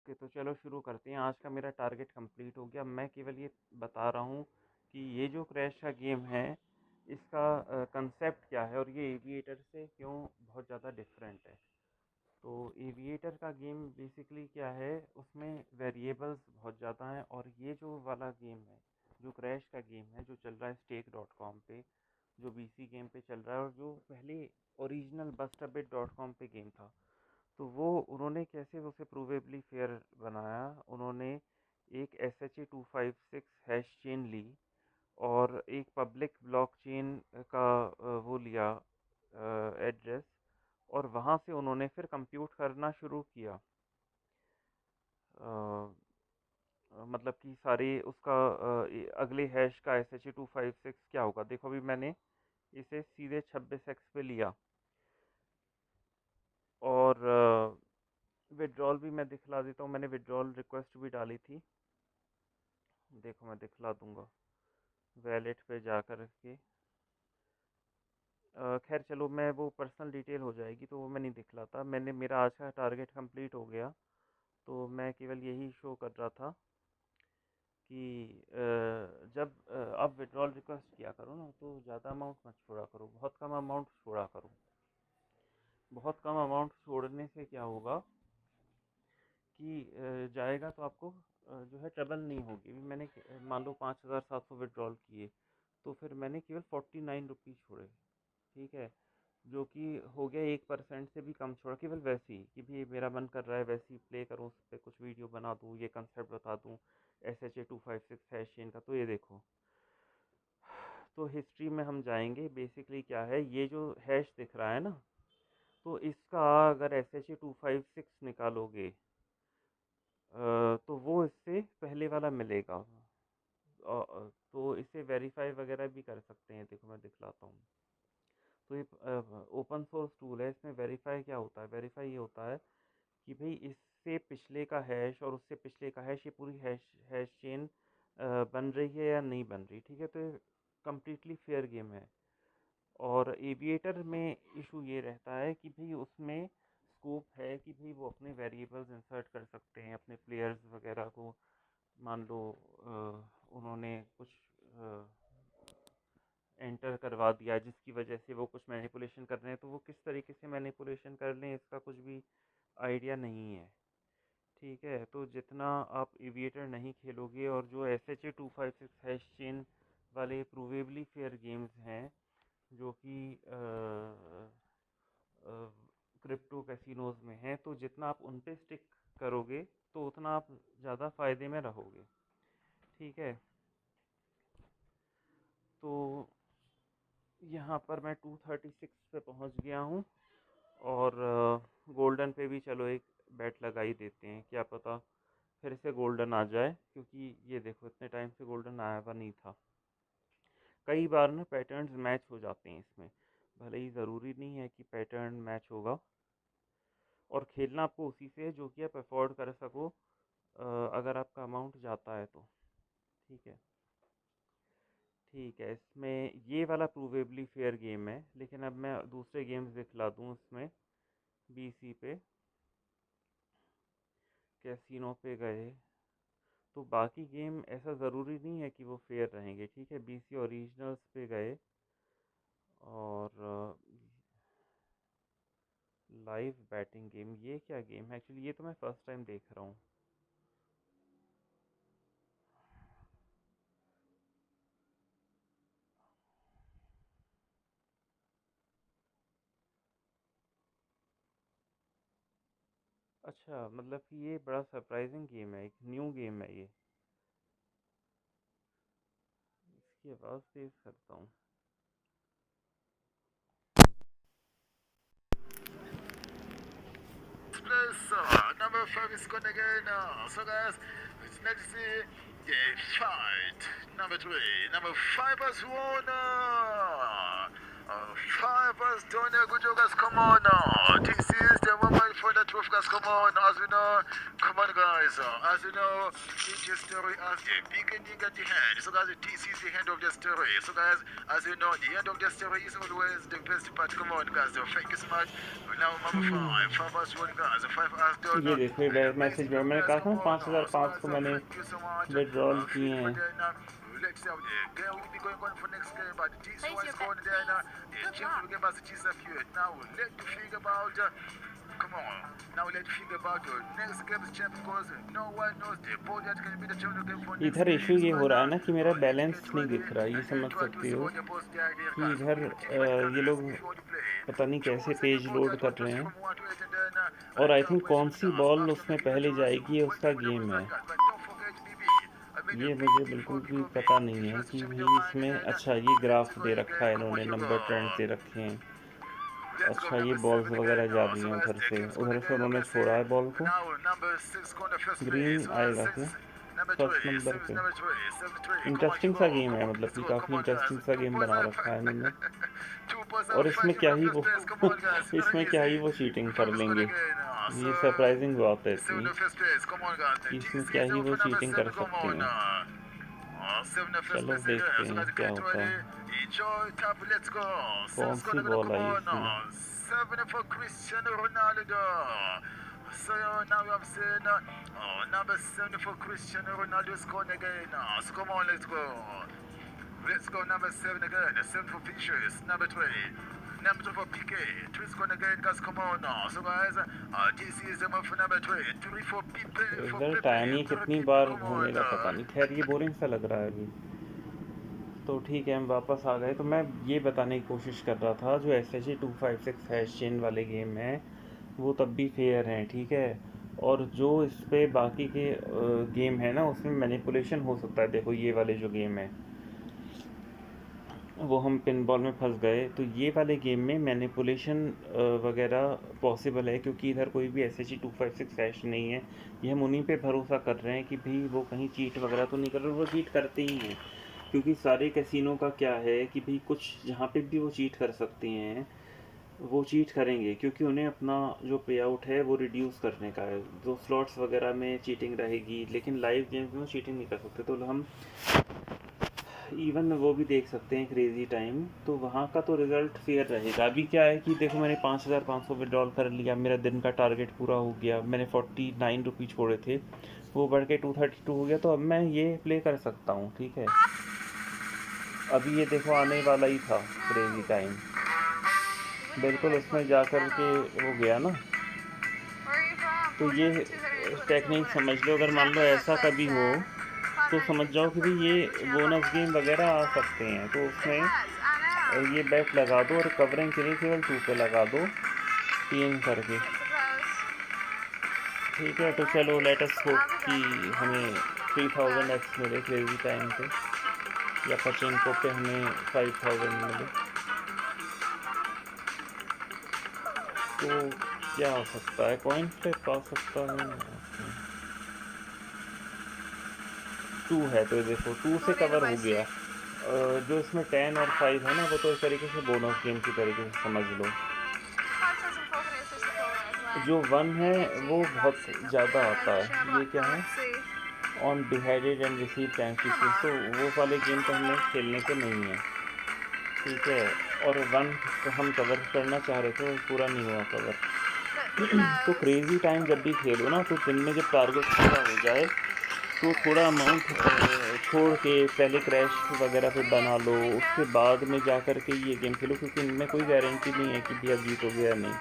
Okay, तो चलो शुरू करते हैं। आज का मेरा टारगेट कंप्लीट हो गया। मैं केवल ये बता रहा हूँ कि ये जो क्रैश का गेम है इसका कंसेप्ट क्या है और ये एविएटर से क्यों बहुत ज़्यादा डिफरेंट है। तो एविएटर का गेम बेसिकली क्या है, उसमें वेरिएबल्स बहुत ज़्यादा हैं, और ये जो वाला गेम है, जो क्रैश का गेम है, जो चल रहा है stake.com पे, जो बीसी गेम पे चल रहा है, और जो पहले ओरिजिनल bustabit.com पे गेम था, तो वो उन्होंने कैसे उसे प्रूवेबली फेयर बनाया। उन्होंने एक SHA-256 हैश चेन ली और एक पब्लिक ब्लॉकचेन का वो लिया एड्रेस, और वहाँ से उन्होंने फिर कंप्यूट करना शुरू किया। मतलब कि सारे उसका अगले हैश का SHA-256 क्या होगा। देखो अभी मैंने इसे सीधे 26x पे लिया, और विड्रॉल भी मैं दिखला देता हूँ। मैंने विड्रॉल रिक्वेस्ट भी डाली थी, देखो मैं दिखला दूंगा वैलेट पे जा कर के। खैर चलो, मैं वो पर्सनल डिटेल हो जाएगी तो वो मैं नहीं दिखलाता। मेरा आज का टारगेट कंप्लीट हो गया, तो मैं केवल यही शो कर रहा था कि जब आप विड्रॉल रिक्वेस्ट किया करो ना, तो ज़्यादा अमाउंट मत छोड़ा करो, बहुत कम अमाउंट छोड़ा करो। बहुत कम अमाउंट छोड़ने से क्या होगा कि जाएगा तो आपको जो है ट्रबल नहीं होगी। अभी मैंने मान लो 5,700 विड्रॉल किए, तो फिर मैंने केवल 49 रुपीज़ छोड़े, ठीक है, जो कि हो गया 1% से भी कम छोड़ा। केवल वैसे ही कि भी मेरा मन कर रहा है वैसे ही प्ले करूँ, उस पर कुछ वीडियो बना दूँ, ये कंसेप्ट बता दूँ SHA-256 हैश चेन का। तो ये देखो, तो हिस्ट्री में हम जाएंगे। बेसिकली क्या है, ये जो हैश दिख रहा है ना, तो इसका अगर SHA-256 निकालोगे तो वो इससे पहले वाला मिलेगा। तो इसे वेरीफाई वगैरह भी कर सकते हैं, देखो मैं दिखलाता हूँ। तो ये ओपन सोर्स टूल है। इसमें वेरीफाई क्या होता है, वेरीफाई ये होता है कि भाई इससे पिछले का हैश और उससे पिछले का हैश, ये पूरी हैश हैश चेन बन रही है या नहीं बन रही, ठीक है। तो ये कम्प्लीटली फेयर गेम है। और एविएटर में इशू ये रहता है कि भाई उसमें स्कोप है कि भाई वो अपने वेरिएबल्स इंसर्ट कर सकते हैं, अपने प्लेयर्स वगैरह को। मान लो उन्होंने कुछ एंटर करवा दिया जिसकी वजह से वो कुछ मैनिपुलेशन कर रहे हैं, तो वो किस तरीके से मैनिपुलेशन कर लें इसका कुछ भी आइडिया नहीं है, ठीक है। तो जितना आप एविएटर नहीं खेलोगे, और जो SHA-256 हैश चेन वाले प्रूवेबली फेयर गेम्स हैं, जो कि क्रिप्टो कैसीनोज में हैं, तो जितना आप उन पे स्टिक करोगे तो उतना आप ज़्यादा फ़ायदे में रहोगे, ठीक है। तो यहाँ पर मैं 236 पे पहुँच गया हूँ, और गोल्डन पे भी चलो एक बेट लगा ही देते हैं, क्या पता फिर से गोल्डन आ जाए, क्योंकि ये देखो इतने टाइम से गोल्डन आया हुआ नहीं था। कई बार ना पैटर्न्स मैच हो जाते हैं इसमें, भले ही ज़रूरी नहीं है कि पैटर्न मैच होगा। और खेलना आपको उसी से है जो कि आप अफोर्ड कर सको, अगर आपका अमाउंट जाता है तो, ठीक है। ठीक है, इसमें ये वाला प्रूवेबली फेयर गेम है, लेकिन अब मैं दूसरे गेम्स दिखला दूँ इसमें। बीसी पे, कैसीनो पे गए, तो बाकी गेम ऐसा ज़रूरी नहीं है कि वो फेयर रहेंगे, ठीक है। बीसी ओरिजिनल्स पे गए, और लाइव बैटिंग गेम, ये क्या गेम है एक्चुअली, ये तो मैं फर्स्ट टाइम देख रहा हूँ। अच्छा, मतलब कि ये बड़ा सरप्राइजिंग गेम है, एक न्यू गेम है ये। इसकी आवाज़ तेज़ करता हूँ। So, number 5 is gonna go now. So guys, it's next fight. Number 3, number 5 has won. Five us down there, good job, guys. Come on now. This is the moment for the truth, guys. Come on. As we know, come on, guys. As we know, each story has a beginning at the end. So, guys, this is the end of the story. So, guys, as we know, the end of the story is always the best part. Come on, guys. Thank you so much. Now, number five. Five us one, guys. Five us done. ये देखो ये message Amazing, मैंने guys. कहा था Come ना on now. So, 5,500 guys, को मैंने thank you so much. Withdrawal किए Feel for हैं। the let's see how the game will be going on for next game, but this Place one your is going bet, there now. please. The Good James will luck. give us a chance of you. Now let me think about. Come on. Now let's think about the next game's champ because no one knows the ball that can be the champion game for next इधर game. Issue ये हो रहा है ना कि मेरा Let's balance get नहीं ready दिख रहा, ये and समझ then try to सकते see हो what the boss there there कि guys. इधर ये लोग पता नहीं कैसे पेज लोड कर रहे हैं और आई थिंक कौन सी बॉल उसमें पहले जाएगी ये उसका गेम है। ये मुझे बिल्कुल भी पता नहीं है कि भाई इसमें अच्छा ये ग्राफ दे रखा है इन्होंने, नंबर ट्रेंड दे रखे हैं। अच्छा ये बॉल्स वगैरह जा रही हैं उधर से उन्होंने छोड़ा है बॉल को। ग्रीन आएगा क्या फर्स्ट नंबर पे? इंटरेस्टिंग सा गेम है, मतलब कि काफ़ी इंटरेस्टिंग सा गेम बना रखा है इन्होंने। और इसमें क्या ही वो इसमें क्या ही वो चीटिंग कर लेंगे, ये सरप्राइजिंग बात है इतनी कि इसमें क्या ही वो चीटिंग कर सकते हैं। चलो देखते हैं क्या होता है। कौन सी बॉल आई इसमें? So now we have seen number 7 for Cristiano Ronaldo scoring again. So come on, let's go. Let's go number 7 again. 7 for Vinicius. Number 3. Number 2 for PK. 3 scoring again, guys. Come on now. So guys, this is the move for number 3. 3 for Pepe. Result आया नहीं, कितनी बार होने का पता नहीं। खैर ये boring सा लग रहा है अभी तो ठीक है, हम वापस आ गए। तो मैं ये बताने की कोशिश कर रहा था जो SHE 256 हैश चेन वाले गेम हैं वो तब भी फेयर हैं, ठीक है। और जो इस पे बाकी के गेम है ना उसमें मैनिपुलेशन हो सकता है। देखो ये वाले जो गेम है वो हम पिन बॉल में फंस गए, तो ये वाले गेम में मैनिपुलेशन वगैरह पॉसिबल है क्योंकि इधर कोई भी SHE 256 हैश नहीं है। ये हम उन्हीं पे भरोसा कर रहे हैं कि भाई वो कहीं चीट वगैरह तो नहीं कर रहे। वो चीट करते ही हैं क्योंकि सारे कैसीनो का क्या है कि भाई कुछ जहाँ पे भी वो चीट कर सकते हैं वो चीट करेंगे क्योंकि उन्हें अपना जो पे आउट है वो रिड्यूस करने का है। जो स्लॉट्स वगैरह में चीटिंग रहेगी लेकिन लाइव गेम्स में वो चीटिंग नहीं कर सकते। तो हम इवन वो भी देख सकते हैं क्रेज़ी टाइम, तो वहाँ का तो रिज़ल्ट फेयर रहेगा। अभी क्या है कि देखो मैंने 5,500 विड्रॉल कर लिया, मेरा दिन का टारगेट पूरा हो गया। मैंने 49 रुपये छोड़े थे, वो बढ़ के 232 हो गया। तो अब मैं ये प्ले कर सकता हूँ, ठीक है। अभी ये देखो आने वाला ही था क्रेज़ी टाइम, बिल्कुल उसमें जा कर के वो गया ना। तो ये टेक्निक समझ लो, अगर मान लो ऐसा कभी हो तो समझ जाओ कि भाई ये बोनस गेम वगैरह आ सकते हैं। तो उसमें ये बेट लगा दो और कवरिंग के लिए केवल 2 पे लगा दो 3 करके, ठीक है। तो चलो लेट अस होप कि हमें 3000x मिले क्रेज़ी टाइम पे या पचिंको पे हमें 5000 मिले। तो क्या हो सकता है, कॉइन फ्लिप आ सकता है। 2 है तो देखो 2 से कवर हो गया। जो इसमें 10 और 5 है ना वो तो एक तरीके से बोनस गेम की तरीके से समझ लो। जो 1 है वो बहुत ज़्यादा आता है। ये क्या है, ऑन डिहाइडेड एंड रिसीव ट्रांसफर, तो वो वाले गेम तो हमें खेलने के नहीं है, ठीक है। और 1 तो हम कवर करना चाह रहे थे, पूरा नहीं हुआ कवर। तो क्रेज़ी टाइम जब भी खेलो ना तो दिन में जब टारगेट पूरा हो जाए तो थोड़ा अमाउंट छोड़ के पहले क्रैश वगैरह पे बना लो, उसके बाद में जा कर के ये गेम खेलो, क्योंकि इनमें कोई गारंटी नहीं है कि भैया जीतोगे या नहीं।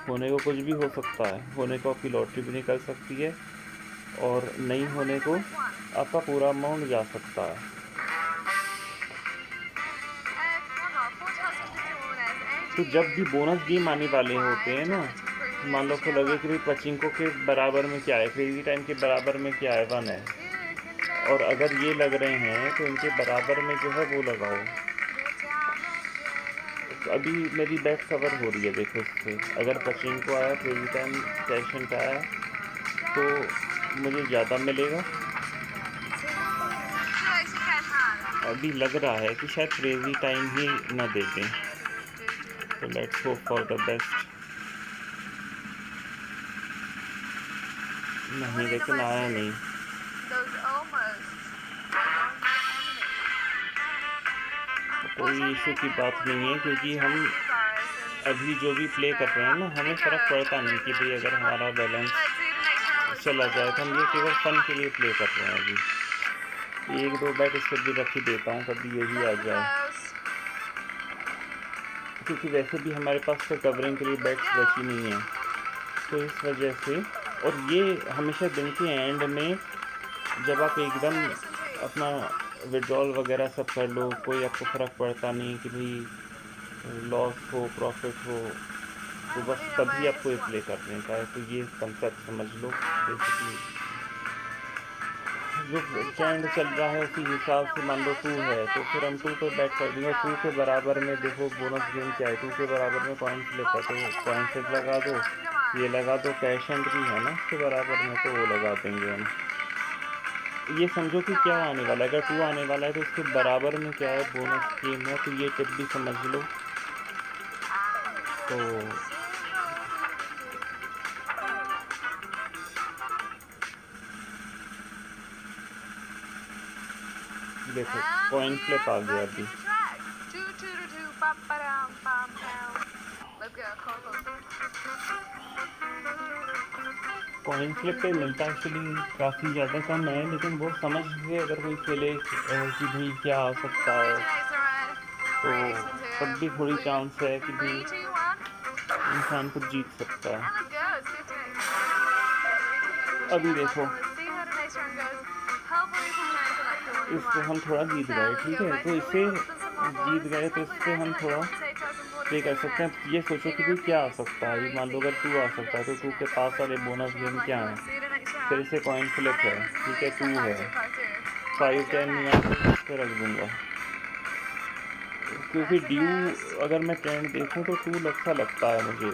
होने को कुछ भी हो सकता है, होने को आपकी लॉटरी भी निकल सकती है और नहीं होने को आपका पूरा अमाउंट जा सकता है। तो जब भी बोनस गेम आने वाले होते हैं ना, मान लो को लगे कि भाई पचिंको के बराबर में क्या है, क्रेज़ी टाइम के बराबर में क्या है, 1 है, और अगर ये लग रहे हैं तो इनके बराबर में जो है वो लगाओ। तो अभी मेरी बैट कवर हो रही है, देखो इससे अगर पचिंको आया, क्रेज़ी टाइम सेशन का आया तो मुझे ज़्यादा मिलेगा। अभी लग रहा है कि शायद क्रेज़ी टाइम ही ना दे दें, तो let's hope for the best. नहीं लेकिन आया नहीं। कोई इशू की बात नहीं है, क्योंकि हम अभी जो भी प्ले कर रहे हैं ना, हमें फ़र्क पड़ता नहीं कि भाई अगर हमारा बैलेंस चला जाए तो हम ये केवल फ़न के लिए प्ले कर रहे हैं। अभी 1-2 बैट इस पर भी रख ही देता हूँ, कभी ये भी आ जाए, क्योंकि वैसे भी हमारे पास तो कवरिंग के लिए बैट्स बची नहीं है, तो इस वजह से। और ये हमेशा दिन के एंड में जब आप एकदम अपना विड्रॉल वगैरह सब कर लो, कोई आपको फ़र्क पड़ता नहीं कि भाई लॉस हो प्रॉफिट हो, तो बस तभी आपको ये प्ले करने का है। तो ये कंसेप्ट समझ लो बेसिकली। जो ट्रेंड चल रहा है उसी हिसाब से मान लो 2 है तो फिर हम 2 पे बैट कर देंगे। 2 के बराबर में देखो बोनस गेम क्या है, 2 के बराबर में कॉइन फ्लिप है, तो कॉइन फ्लिप लगा दो, ये लगा दो, कैश एंड भी है ना उसके बराबर में, तो वो लगा देंगे हम। ये समझो कि क्या आने वाला है, अगर 2 आने वाला है तो उसके बराबर में क्या है बोनस गेम है, तो ये टिप भी समझ लो। तो देखो कॉइन फ्लिप आ गया अभी। कॉइन फ्लिप पे मिलता एक्चुअली काफ़ी ज़्यादा कम है, लेकिन वो समझ के अगर कोई खेले कि भाई क्या आ सकता है, तो तब भी थोड़ी चांस है कि भाई इंसान कुछ जीत सकता है। अभी देखो इससे हम थोड़ा जीत गए, ठीक है, तो इसे जीत गए तो इससे हम थोड़ा प्ले कर सकते हैं। ये सोचो कि भाई क्या आ सकता है, मान लो अगर 2 आ सकता है तो 2 के पास वाले बोनस गेम क्या है, फिर से कॉइन फ्लिप है, ठीक है, 2 है, 5 10 नहीं आया तो इस पर रख दूँगा, क्योंकि ड्यू अगर मैं ट्रेंड देखूँ तो 2 अच्छा लगता है मुझे।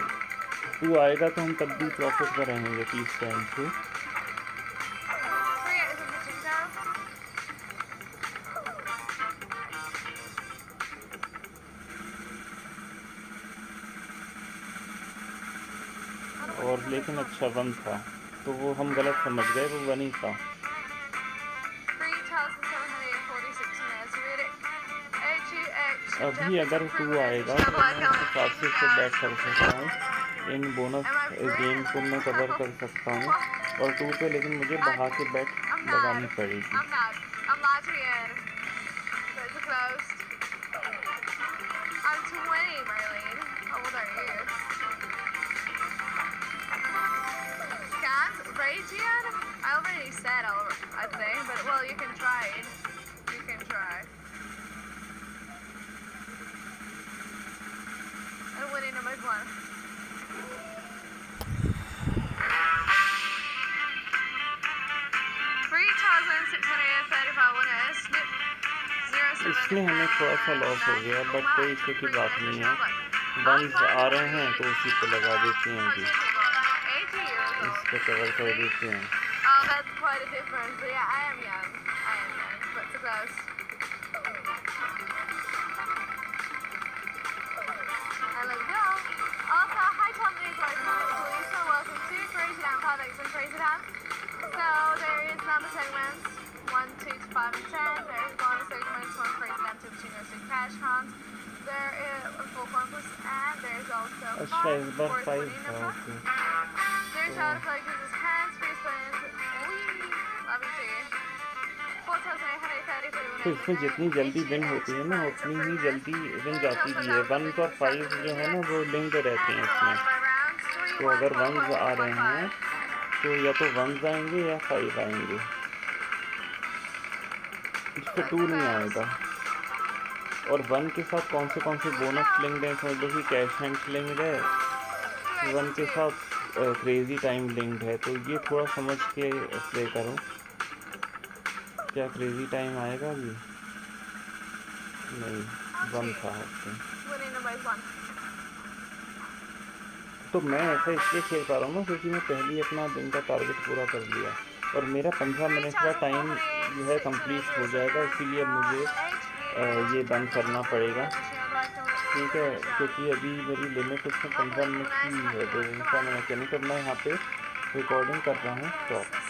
2 आएगा तो हम तब भी प्रॉफिट में रहेंगे 30 टाइम से। और लेकिन अच्छा 1 था, तो वो हम गलत समझ गए, वो 1 ही था। अभी अगर 2 आएगा तो मैं उस हिसाब से इसे बैट कर सकता हूँ, इन बोनस गेम को मैं कवर कर सकता हूँ, और 2 पे लेकिन मुझे बढ़ा के बैट लगानी पड़ेगी। इसमें हमें थोड़ा सा लॉस हो गया, बट कोई इशू की बात नहीं है। 1s आ रहे हैं तो उसी पे लगा देते हैं, अभी इस पे कवर कर देते हैं। अच्छा इस बार 5 था, ओके। तो इसमें जितनी जल्दी विन होती है ना उतनी ही जल्दी विन जाती भी है। 1s और 5 जो है ना वो लिंक्ड रहते हैं इसमें, तो अगर 1s आ रहे हैं तो या तो 1s आएंगे या 5 आएंगे, इस पर 2 नहीं आएगा। और 1 के साथ कौन से बोनस लिंक्ड हैं, समझ लो कि कैश हैंड लिंक्ड है, 1 के साथ क्रेजी टाइम लिंक्ड है, तो ये थोड़ा समझ के प्ले करो। क्या क्रेजी टाइम आएगा अभी? नहीं, 1 था ओके। तो मैं ऐसा इसलिए खेल पा रहा हूँ ना क्योंकि मैं पहले ही अपना दिन का टारगेट पूरा कर लिया, और मेरा 15 मिनट का टाइम जो है कंप्लीट हो जाएगा, इसीलिए मुझे ये बंद करना पड़ेगा। ठीक है, क्योंकि अभी मेरी लिमिट इसमें 15 मिनट की है, तो इंसान मैं क्या नहीं करना है, यहाँ पे रिकॉर्डिंग कर रहा हूँ, स्टॉप।